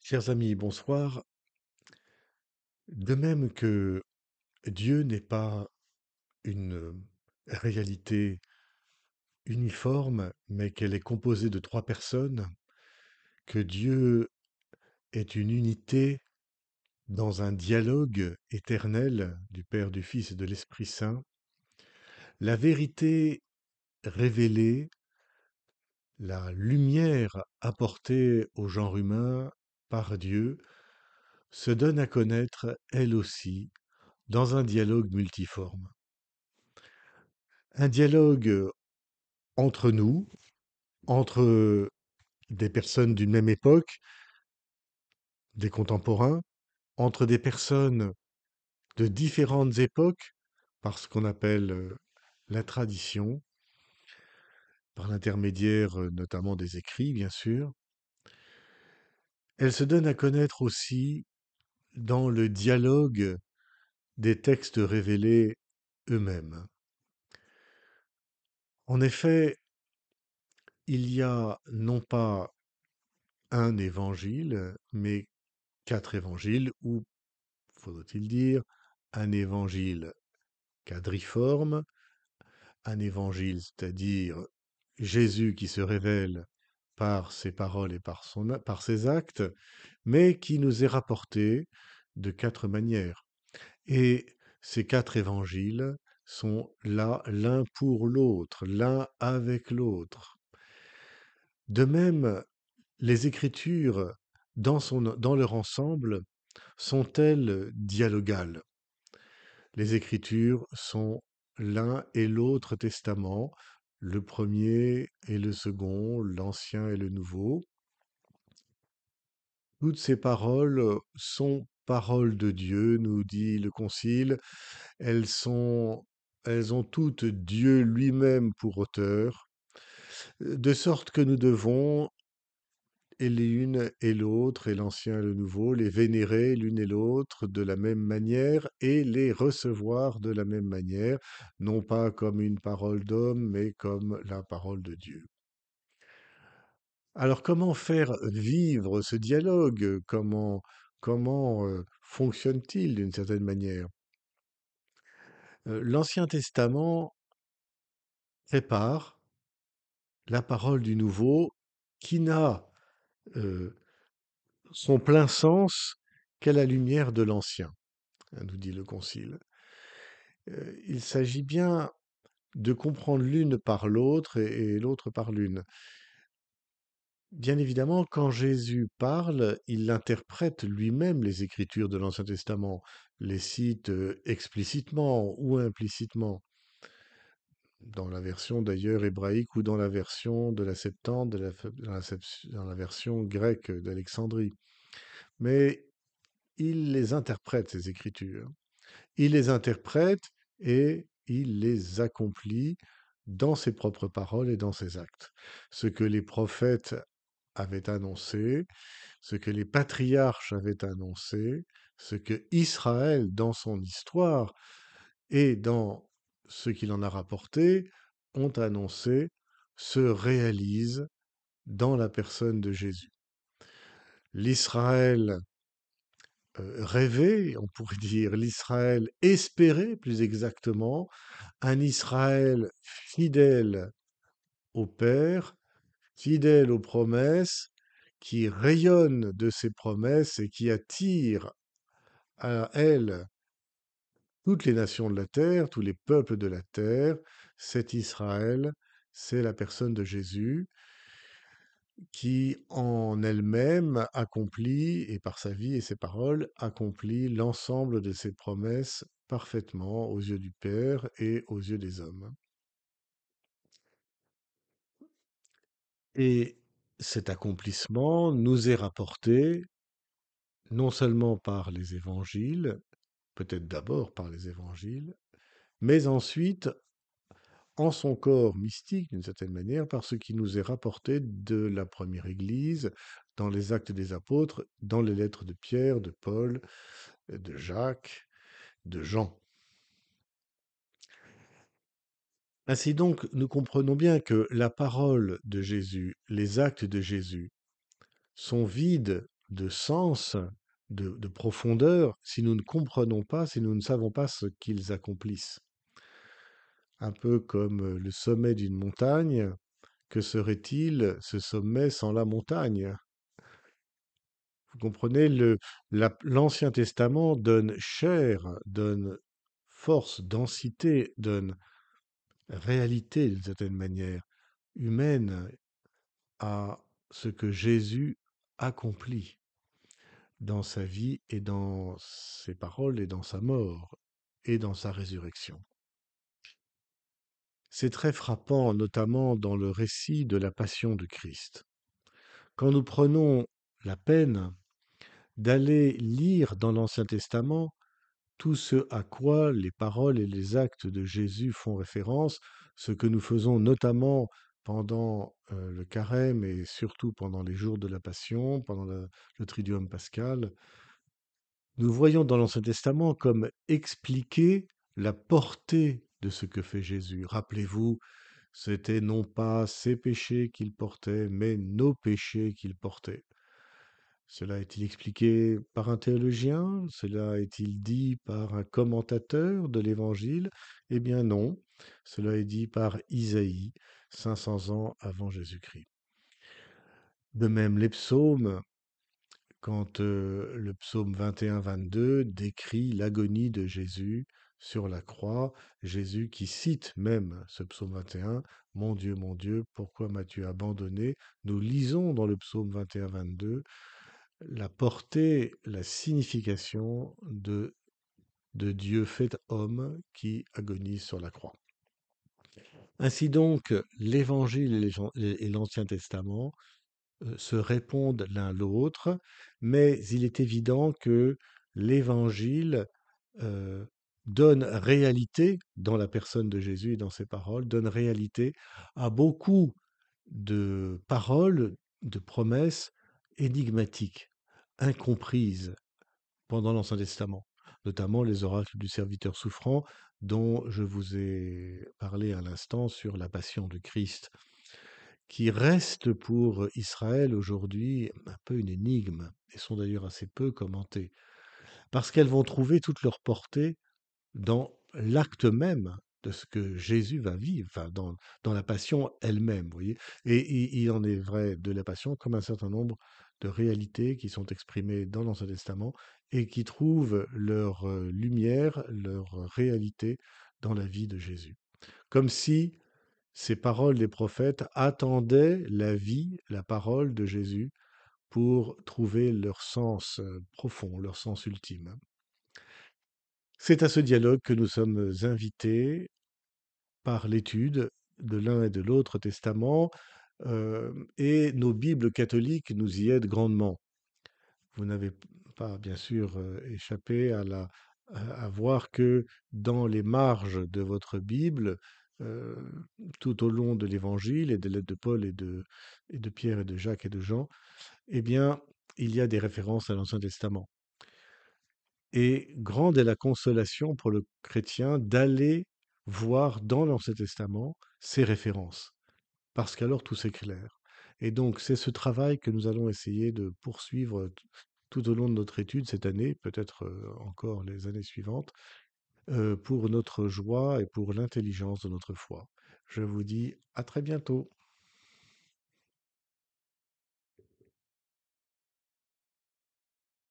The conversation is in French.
Chers amis, bonsoir. De même que Dieu n'est pas une réalité uniforme, mais qu'elle est composée de trois personnes, que Dieu est une unité dans un dialogue éternel du Père, du Fils et de l'Esprit Saint, la vérité révélée, la lumière apportée au genre humain par Dieu, se donne à connaître, elle aussi, dans un dialogue multiforme. Un dialogue entre nous, entre des personnes d'une même époque, des contemporains, entre des personnes de différentes époques, par ce qu'on appelle la tradition, par l'intermédiaire notamment des écrits, bien sûr. Elle se donne à connaître aussi dans le dialogue des textes révélés eux-mêmes. En effet, il y a non pas un évangile, mais quatre évangiles, ou, faudrait-il dire, un évangile quadriforme, un évangile, c'est-à-dire Jésus qui se révèle par ses paroles et par ses actes, mais qui nous est rapporté de quatre manières. Et ces quatre évangiles sont là l'un pour l'autre, l'un avec l'autre. De même, les Écritures, dans leur ensemble, sont-elles dialogales? Les Écritures sont l'un et l'autre testament, le premier et le second, l'Ancien et le Nouveau. Toutes ces paroles sont paroles de Dieu, nous dit le Concile. Elles sont, elles ont toutes Dieu lui-même pour auteur, de sorte que nous devons, et l'une et l'autre, et l'Ancien et le Nouveau, les vénérer l'une et l'autre de la même manière et les recevoir de la même manière, non pas comme une parole d'homme, mais comme la parole de Dieu. Alors comment faire vivre ce dialogue? Comment fonctionne-t-il d'une certaine manière? L'Ancien Testament prépare la parole du Nouveau qui n'a euh, son plein sens qu'à la lumière de l'Ancien, hein, nous dit le Concile. Il s'agit bien de comprendre l'une par l'autre et l'autre par l'une. Bien évidemment, quand Jésus parle, il interprète lui-même les Écritures de l'Ancien Testament, les cite explicitement ou implicitement, dans la version d'ailleurs hébraïque ou dans la version de la Septante, dans la version grecque d'Alexandrie. Mais il les interprète, ces Écritures. Il les interprète et il les accomplit dans ses propres paroles et dans ses actes. Ce que les prophètes avaient annoncé, ce que les patriarches avaient annoncé, ce que Israël, dans son histoire et dans ce qu'il en a rapporté, ont annoncé, se réalise dans la personne de Jésus. L'Israël rêvé, on pourrait dire l'Israël espéré plus exactement, un Israël fidèle au Père, fidèle aux promesses, qui rayonne de ses promesses et qui attire à elle toutes les nations de la terre, tous les peuples de la terre. Cet Israël, c'est la personne de Jésus qui, en elle-même, accomplit, et par sa vie et ses paroles, accomplit l'ensemble de ses promesses parfaitement aux yeux du Père et aux yeux des hommes. Et cet accomplissement nous est rapporté non seulement par les évangiles, peut-être d'abord par les évangiles, mais ensuite en son corps mystique, d'une certaine manière, par ce qui nous est rapporté de la première Église, dans les actes des apôtres, dans les lettres de Pierre, de Paul, de Jacques, de Jean. Ainsi donc, nous comprenons bien que la parole de Jésus, les actes de Jésus, sont vides de sens, de profondeur, si nous ne comprenons pas, si nous ne savons pas ce qu'ils accomplissent. Un peu comme le sommet d'une montagne, que serait-il ce sommet sans la montagne? Vous comprenez, l'Ancien Testament donne chair, donne force, densité, donne réalité d'une certaine manière humaine à ce que Jésus accomplit dans sa vie et dans ses paroles et dans sa mort et dans sa résurrection. C'est très frappant, notamment dans le récit de la passion du Christ. Quand nous prenons la peine d'aller lire dans l'Ancien Testament tout ce à quoi les paroles et les actes de Jésus font référence, ce que nous faisons notamment pendant le carême et surtout pendant les jours de la Passion, pendant le Triduum pascal, nous voyons dans l'Ancien Testament comme expliquer la portée de ce que fait Jésus. Rappelez-vous, c'était non pas ses péchés qu'il portait, mais nos péchés qu'il portait. Cela est-il expliqué par un théologien? Cela est-il dit par un commentateur de l'Évangile? Eh bien non, cela est dit par Isaïe, 500 ans avant Jésus-Christ. De même, les psaumes, quand le psaume 21-22 décrit l'agonie de Jésus sur la croix, Jésus qui cite même ce psaume 21, mon Dieu, pourquoi m'as-tu abandonné? Nous lisons dans le psaume 21-22 la portée, la signification de Dieu fait homme qui agonise sur la croix. Ainsi donc, l'Évangile et l'Ancien Testament se répondent l'un l'autre, mais il est évident que l'Évangile euh, donne réalité dans la personne de Jésus et dans ses paroles, donne réalité à beaucoup de paroles, de promesses énigmatiques, incomprises pendant l'Ancien Testament, notamment les oracles du serviteur souffrant dont je vous ai parlé à l'instant sur la passion du Christ, qui restent pour Israël aujourd'hui un peu une énigme et sont d'ailleurs assez peu commentées, parce qu'elles vont trouver toute leur portée dans l'acte même de ce que Jésus va vivre, enfin dans la passion elle-même, vous voyez. Et il en est vrai de la passion comme un certain nombre de réalités qui sont exprimées dans l'Ancien Testament et qui trouvent leur lumière, leur réalité dans la vie de Jésus. Comme si ces paroles des prophètes attendaient la vie, la parole de Jésus pour trouver leur sens profond, leur sens ultime. C'est à ce dialogue que nous sommes invités par l'étude de l'un et de l'autre testament, et nos Bibles catholiques nous y aident grandement. Vous n'avez pas, bien sûr, échappé à voir que dans les marges de votre Bible, euh, tout au long de l'Évangile et des lettres de Paul et de Pierre et de Jacques et de Jean, eh bien, il y a des références à l'Ancien Testament. Et grande est la consolation pour le chrétien d'aller voir dans l'Ancien Testament ces références, parce qu'alors tout s'éclaire. Et donc c'est ce travail que nous allons essayer de poursuivre tout au long de notre étude cette année, peut-être encore les années suivantes, pour notre joie et pour l'intelligence de notre foi. Je vous dis à très bientôt.